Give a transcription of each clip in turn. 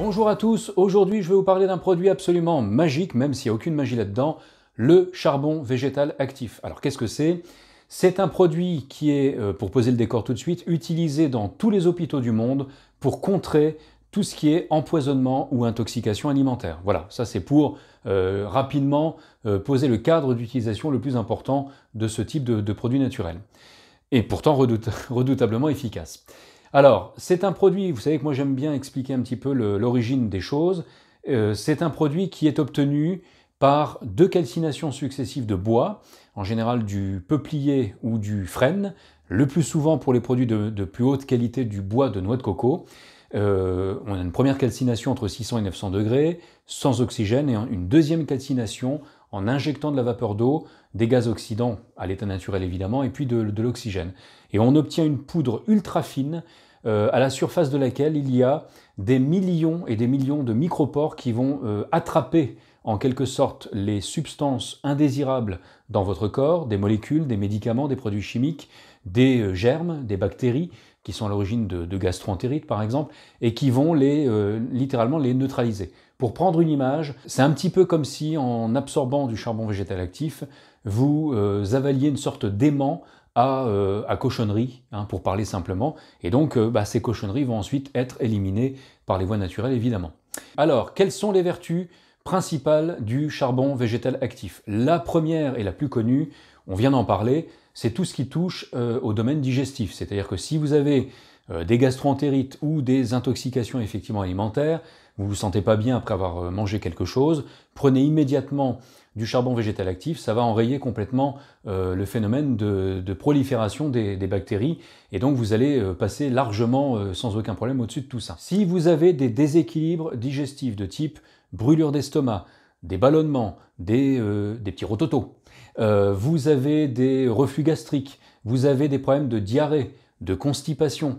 Bonjour à tous, aujourd'hui je vais vous parler d'un produit absolument magique, même s'il n'y a aucune magie là-dedans, le charbon végétal actif. Alors qu'est-ce que c'est? C'est un produit qui est, pour poser le décor tout de suite, utilisé dans tous les hôpitaux du monde pour contrer tout ce qui est empoisonnement ou intoxication alimentaire. Voilà, ça c'est pour rapidement poser le cadre d'utilisation le plus important de ce type de produit naturel. Et pourtant redoutablement efficace. Alors, c'est un produit, vous savez que moi j'aime bien expliquer un petit peu l'origine des choses. C'est un produit qui est obtenu par deux calcinations successives de bois, en général du peuplier ou du frêne, le plus souvent pour les produits de plus haute qualité du bois de noix de coco. On a une première calcination entre 600 et 900 degrés, sans oxygène, et une deuxième calcination en injectant de la vapeur d'eau, des gaz oxydants à l'état naturel évidemment, et puis de l'oxygène. Et on obtient une poudre ultra fine à la surface de laquelle il y a des millions et des millions de micropores qui vont attraper en quelque sorte les substances indésirables dans votre corps, des molécules, des médicaments, des produits chimiques, des germes, des bactéries, qui sont à l'origine de gastroentérites par exemple, et qui vont littéralement les neutraliser. Pour prendre une image, c'est un petit peu comme si en absorbant du charbon végétal actif, vous avaliez une sorte d'aimant à cochonneries, hein, pour parler simplement, et donc ces cochonneries vont ensuite être éliminées par les voies naturelles évidemment. Alors, quelles sont les vertus principales du charbon végétal actif? La première et la plus connue, on vient d'en parler, c'est tout ce qui touche au domaine digestif. C'est-à-dire que si vous avez des gastroentérites ou des intoxications effectivement alimentaires, vous ne vous sentez pas bien après avoir mangé quelque chose, prenez immédiatement du charbon végétal actif, ça va enrayer complètement le phénomène de prolifération des bactéries, et donc vous allez passer largement sans aucun problème au-dessus de tout ça. Si vous avez des déséquilibres digestifs de type brûlure d'estomac, des ballonnements, des petits rototos, vous avez des reflux gastriques, vous avez des problèmes de diarrhée, de constipation,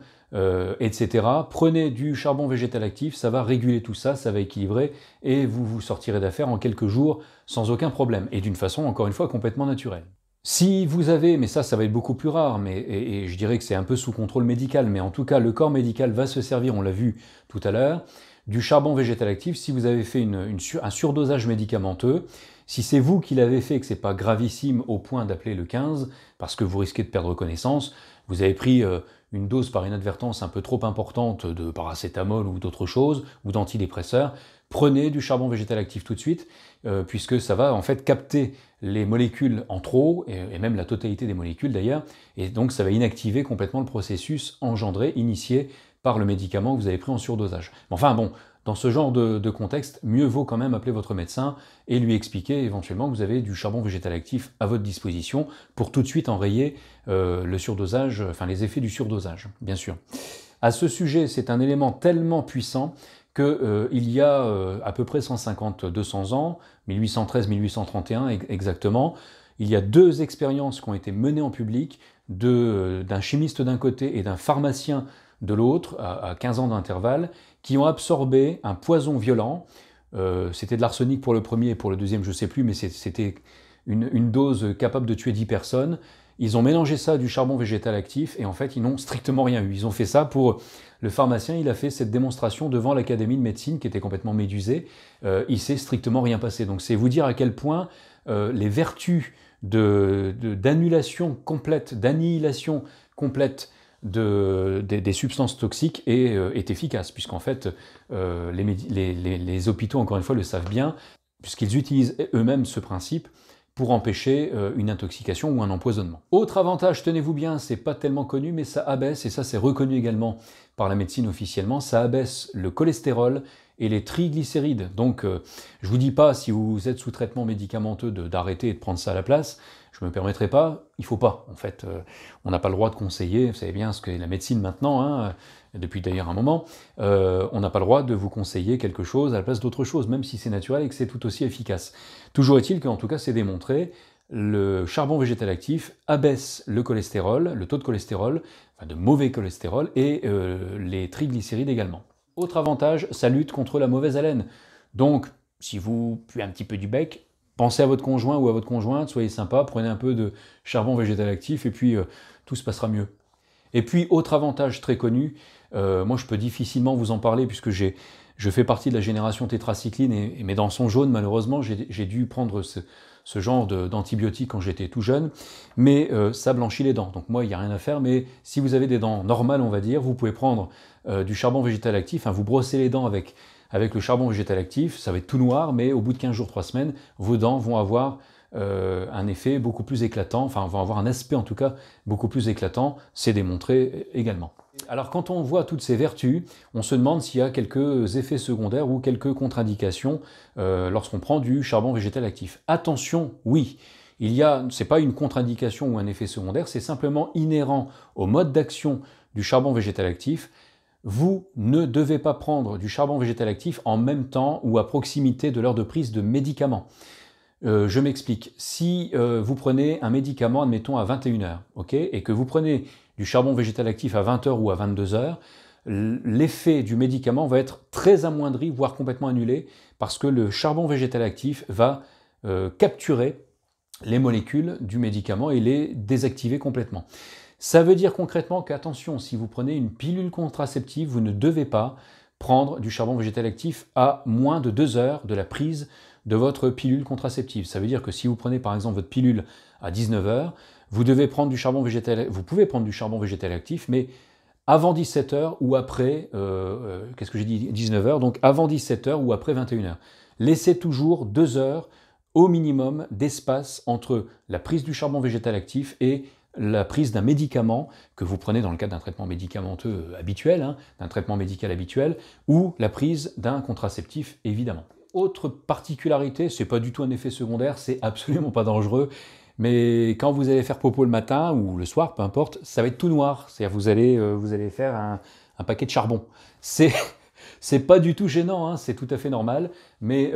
etc. Prenez du charbon végétal actif, ça va réguler tout ça, ça va équilibrer, et vous vous sortirez d'affaire en quelques jours sans aucun problème, et d'une façon, encore une fois, complètement naturelle. Si vous avez, mais ça va être beaucoup plus rare, et je dirais que c'est un peu sous contrôle médical, mais en tout cas le corps médical va se servir, on l'a vu tout à l'heure, du charbon végétal actif si vous avez fait un surdosage médicamenteux. Si c'est vous qui l'avez fait et que ce n'est pas gravissime au point d'appeler le 15, parce que vous risquez de perdre connaissance, vous avez pris une dose par inadvertance un peu trop importante de paracétamol ou d'autres choses, ou d'antidépresseurs, prenez du charbon végétal actif tout de suite, puisque ça va en fait capter les molécules en trop, et même la totalité des molécules d'ailleurs, et donc ça va inactiver complètement le processus engendré, initié par le médicament que vous avez pris en surdosage. Enfin bon, dans ce genre de contexte, mieux vaut quand même appeler votre médecin et lui expliquer éventuellement que vous avez du charbon végétal actif à votre disposition pour tout de suite enrayer le surdosage, enfin les effets du surdosage, bien sûr. À ce sujet, c'est un élément tellement puissant qu'il y a à peu près 150-200 ans, 1813-1831 exactement, il y a deux expériences qui ont été menées en public d'un chimiste d'un côté et d'un pharmacien de l'autre, à 15 ans d'intervalle, qui ont absorbé un poison violent. C'était de l'arsenic pour le premier et pour le deuxième, je ne sais plus, mais c'était une dose capable de tuer 10 personnes. Ils ont mélangé ça à du charbon végétal actif et en fait, ils n'ont strictement rien eu. Ils ont fait ça pour... Le pharmacien, il a fait cette démonstration devant l'Académie de médecine qui était complètement médusée. Il s'est strictement rien passé. Donc c'est vous dire à quel point les vertus d'annihilation complète des substances toxiques est efficace, puisqu'en fait les hôpitaux, encore une fois, le savent bien, puisqu'ils utilisent eux-mêmes ce principe pour empêcher une intoxication ou un empoisonnement. Autre avantage, tenez-vous bien, c'est pas tellement connu, mais ça abaisse, et ça c'est reconnu également par la médecine officiellement, ça abaisse le cholestérol et les triglycérides. Donc je vous dis pas, si vous êtes sous traitement médicamenteux, d'arrêter et de prendre ça à la place. Je ne me permettrai pas, il ne faut pas. En fait, on n'a pas le droit de conseiller, vous savez bien ce qu'est la médecine maintenant, hein, depuis d'ailleurs un moment, on n'a pas le droit de vous conseiller quelque chose à la place d'autre chose, même si c'est naturel et que c'est tout aussi efficace. Toujours est-il qu'en tout cas c'est démontré, le charbon végétal actif abaisse le cholestérol, le taux de cholestérol, enfin de mauvais cholestérol, et les triglycérides également. Autre avantage, ça lutte contre la mauvaise haleine. Donc, si vous puez un petit peu du bec, pensez à votre conjoint ou à votre conjointe, soyez sympa, prenez un peu de charbon végétal actif et puis tout se passera mieux. Et puis, autre avantage très connu, moi je peux difficilement vous en parler puisque je fais partie de la génération tétracycline et mes dents sont jaunes, malheureusement, j'ai dû prendre ce genre d'antibiotiques quand j'étais tout jeune, mais ça blanchit les dents. Donc moi, il n'y a rien à faire, mais si vous avez des dents normales, on va dire, vous pouvez prendre du charbon végétal actif, hein, vous brossez les dents avec le charbon végétal actif, ça va être tout noir, mais au bout de 15 jours, 3 semaines, vos dents vont avoir un effet beaucoup plus éclatant, enfin vont avoir un aspect en tout cas beaucoup plus éclatant, c'est démontré également. Alors quand on voit toutes ces vertus, on se demande s'il y a quelques effets secondaires ou quelques contre-indications lorsqu'on prend du charbon végétal actif. Attention, oui, c'est pas une contre-indication ou un effet secondaire, c'est simplement inhérent au mode d'action du charbon végétal actif. Vous ne devez pas prendre du charbon végétal actif en même temps ou à proximité de l'heure de prise de médicaments. Je m'explique. Si vous prenez un médicament, admettons, à 21h, ok, et que vous prenez du charbon végétal actif à 20h ou à 22h, l'effet du médicament va être très amoindri, voire complètement annulé, parce que le charbon végétal actif va capturer les molécules du médicament et les désactiver complètement. Ça veut dire concrètement qu'attention, si vous prenez une pilule contraceptive, vous ne devez pas prendre du charbon végétal actif à moins de 2 heures de la prise de votre pilule contraceptive. Ça veut dire que si vous prenez par exemple votre pilule à 19h, vous pouvez prendre du charbon végétal actif, mais avant 17h ou après, qu'est-ce que j'ai dit, 19h, donc avant 17h ou après 21h. Laissez toujours 2 heures au minimum d'espace entre la prise du charbon végétal actif et la prise d'un médicament que vous prenez dans le cadre d'un traitement médicamenteux habituel, hein, d'un traitement médical habituel, ou la prise d'un contraceptif évidemment. Autre particularité, c'est pas du tout un effet secondaire, c'est absolument pas dangereux, mais quand vous allez faire popo le matin ou le soir, peu importe, ça va être tout noir, c'est-à-dire vous allez faire un paquet de charbon. C'est pas du tout gênant, hein, c'est tout à fait normal, mais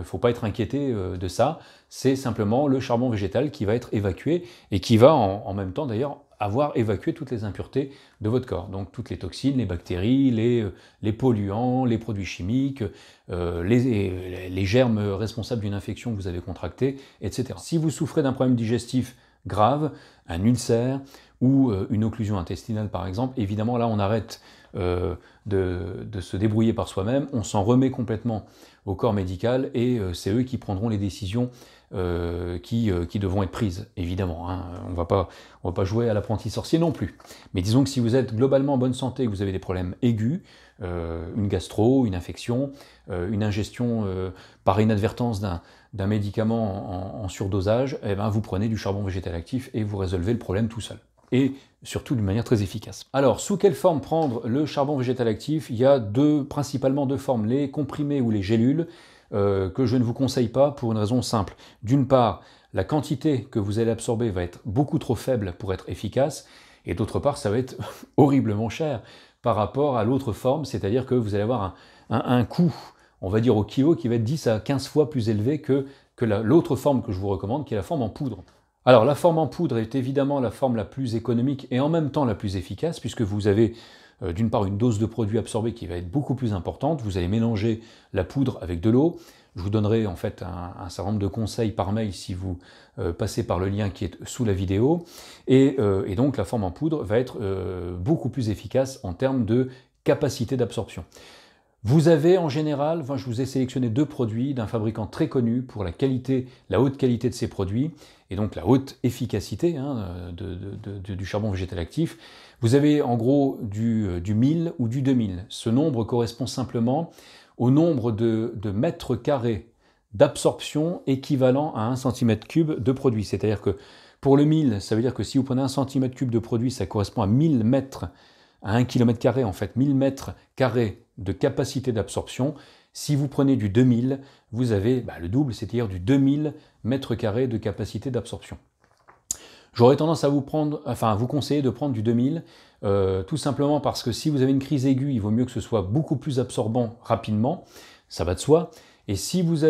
faut pas être inquiété de ça, c'est simplement le charbon végétal qui va être évacué et qui va en même temps d'ailleurs avoir évacué toutes les impuretés de votre corps. Donc toutes les toxines, les bactéries, les polluants, les produits chimiques, les germes responsables d'une infection que vous avez contractée, etc. Si vous souffrez d'un problème digestif grave, un ulcère ou une occlusion intestinale par exemple, évidemment là on arrête de se débrouiller par soi-même, on s'en remet complètement au corps médical et c'est eux qui prendront les décisions qui devront être prises, évidemment. Hein. On va pas jouer à l'apprenti sorcier non plus. Mais disons que si vous êtes globalement en bonne santé et que vous avez des problèmes aigus, une gastro, une infection, une ingestion par inadvertance d'un médicament en surdosage, eh ben vous prenez du charbon végétal actif et vous résolvez le problème tout seul. Et surtout d'une manière très efficace. Alors, sous quelle forme prendre le charbon végétal actif? Il y a principalement deux formes, les comprimés ou les gélules, que je ne vous conseille pas pour une raison simple. D'une part, la quantité que vous allez absorber va être beaucoup trop faible pour être efficace, et d'autre part, ça va être horriblement cher par rapport à l'autre forme, c'est-à-dire que vous allez avoir un coût, on va dire au kilo, qui va être 10 à 15 fois plus élevé que l'autre forme que je vous recommande, qui est la forme en poudre. Alors la forme en poudre est évidemment la forme la plus économique et en même temps la plus efficace, puisque vous avez d'une part une dose de produit absorbé qui va être beaucoup plus importante, vous allez mélanger la poudre avec de l'eau, je vous donnerai en fait un certain nombre de conseils par mail si vous passez par le lien qui est sous la vidéo, et donc la forme en poudre va être beaucoup plus efficace en termes de capacité d'absorption. Vous avez en général, je vous ai sélectionné deux produits d'un fabricant très connu pour la haute qualité de ces produits, et donc la haute efficacité hein, du charbon végétal actif. Vous avez en gros du 1000 ou du 2000. Ce nombre correspond simplement au nombre de mètres carrés d'absorption équivalent à 1 cm3 de produit. C'est-à-dire que pour le 1000, ça veut dire que si vous prenez 1 cm3 de produit, ça correspond à 1000 mètres, à 1 km² en fait, 1000 mètres carrés de capacité d'absorption. Si vous prenez du 2000, vous avez le double, c'est-à-dire du 2000 mètres carrés de capacité d'absorption. J'aurais tendance à vous conseiller de prendre du 2000, tout simplement parce que si vous avez une crise aiguë, il vaut mieux que ce soit beaucoup plus absorbant rapidement, ça va de soi. Et si vous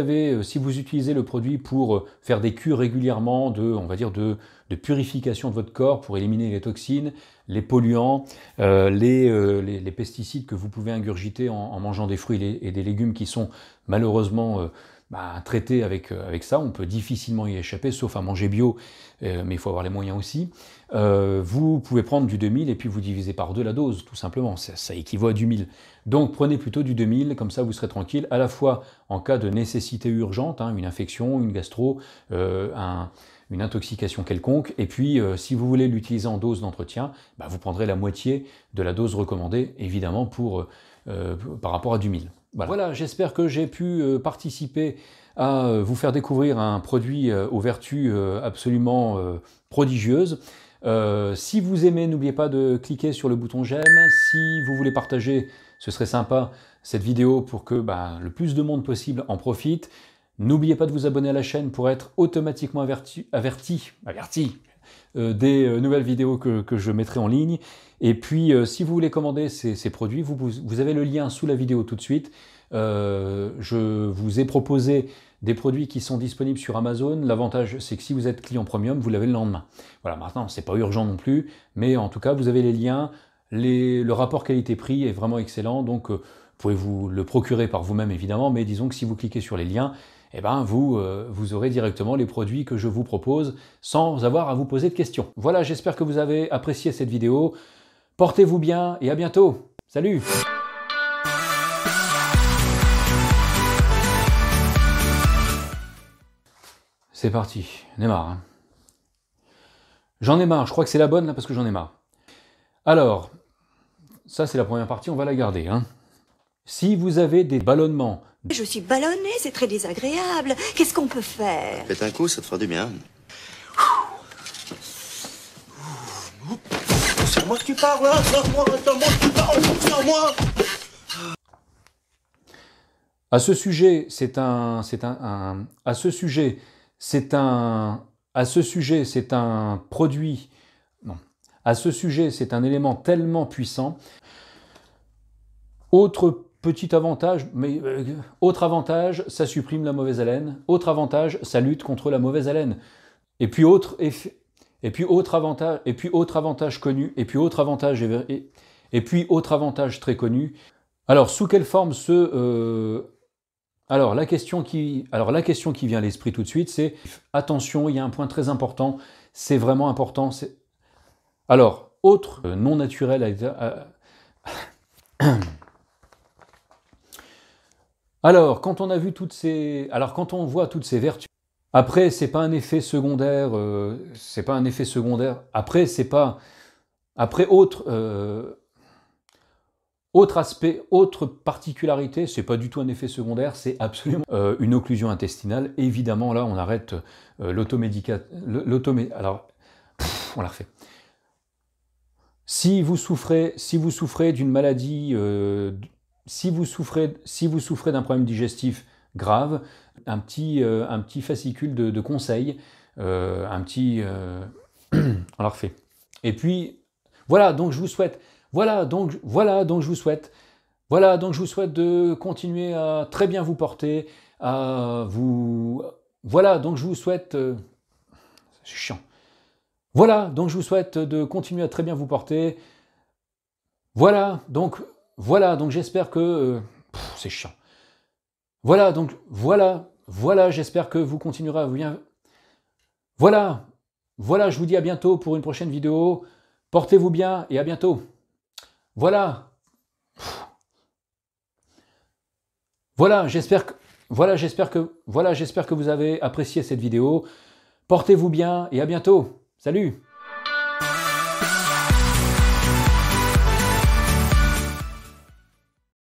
utilisez le produit pour faire des cures régulièrement de purification de votre corps, pour éliminer les toxines, les polluants, les pesticides que vous pouvez ingurgiter en mangeant des fruits et des légumes qui sont malheureusement traiter avec ça, on peut difficilement y échapper, sauf à manger bio, mais il faut avoir les moyens aussi. Vous pouvez prendre du 2000 et puis vous divisez par 2 la dose, tout simplement, ça équivaut à du 1000. Donc prenez plutôt du 2000, comme ça vous serez tranquille, à la fois en cas de nécessité urgente, une infection, une gastro, une intoxication quelconque, et puis si vous voulez l'utiliser en dose d'entretien, vous prendrez la moitié de la dose recommandée, évidemment, par rapport à du 1000. Voilà, j'espère que j'ai pu participer à vous faire découvrir un produit aux vertus absolument prodigieuses. Si vous aimez, n'oubliez pas de cliquer sur le bouton j'aime. Si vous voulez partager, ce serait sympa, cette vidéo pour que le plus de monde possible en profite. N'oubliez pas de vous abonner à la chaîne pour être automatiquement averti des nouvelles vidéos que je mettrai en ligne. Et puis, si vous voulez commander ces produits, vous avez le lien sous la vidéo tout de suite. Je vous ai proposé des produits qui sont disponibles sur Amazon. L'avantage, c'est que si vous êtes client premium, vous l'avez le lendemain. Voilà, maintenant, c'est pas urgent non plus, mais en tout cas, vous avez les liens. Le rapport qualité-prix est vraiment excellent, donc vous pouvez vous le procurer par vous-même, évidemment, mais disons que si vous cliquez sur les liens, vous aurez directement les produits que je vous propose sans avoir à vous poser de questions. Voilà, j'espère que vous avez apprécié cette vidéo. Portez-vous bien et à bientôt. Salut! C'est parti, j'en ai marre. J'en ai marre, je crois que c'est la bonne là parce que j'en ai marre. Alors, ça c'est la première partie, on va la garder. Si vous avez des ballonnements... Je suis ballonnée, c'est très désagréable. Qu'est-ce qu'on peut faire? Faites un coup, ça te fera du bien. C'est à moi que tu parles, hein? C'est à moi que tu parles, c'est à moi. À ce sujet, c'est un produit... Non. À ce sujet, c'est un élément tellement puissant. Autre avantage, ça supprime la mauvaise haleine. Autre avantage, ça lutte contre la mauvaise haleine. Et puis autre avantage connu, et puis autre avantage très connu. Alors, sous quelle forme Alors, la question qui vient à l'esprit tout de suite, c'est attention, il y a un point très important, c'est vraiment important. Alors, autre non naturel Alors, quand on voit toutes ces vertus, après, c'est pas un effet secondaire, autre aspect, autre particularité, c'est pas du tout un effet secondaire, c'est absolument une occlusion intestinale. Évidemment, là, on arrête alors, on la refait. Si vous souffrez d'une maladie, si vous souffrez d'un problème digestif grave, un petit fascicule de conseils, on la refait. Et puis, voilà, donc je vous souhaite de continuer à très bien vous porter, voilà, donc je vous souhaite... c'est chiant. Voilà, donc je vous souhaite de continuer à très bien vous porter. Voilà, donc j'espère que... c'est chiant. Voilà, j'espère que vous continuerez à bien... Voilà, je vous dis à bientôt pour une prochaine vidéo. Portez-vous bien et à bientôt. Voilà, j'espère que vous avez apprécié cette vidéo. Portez-vous bien et à bientôt. Salut!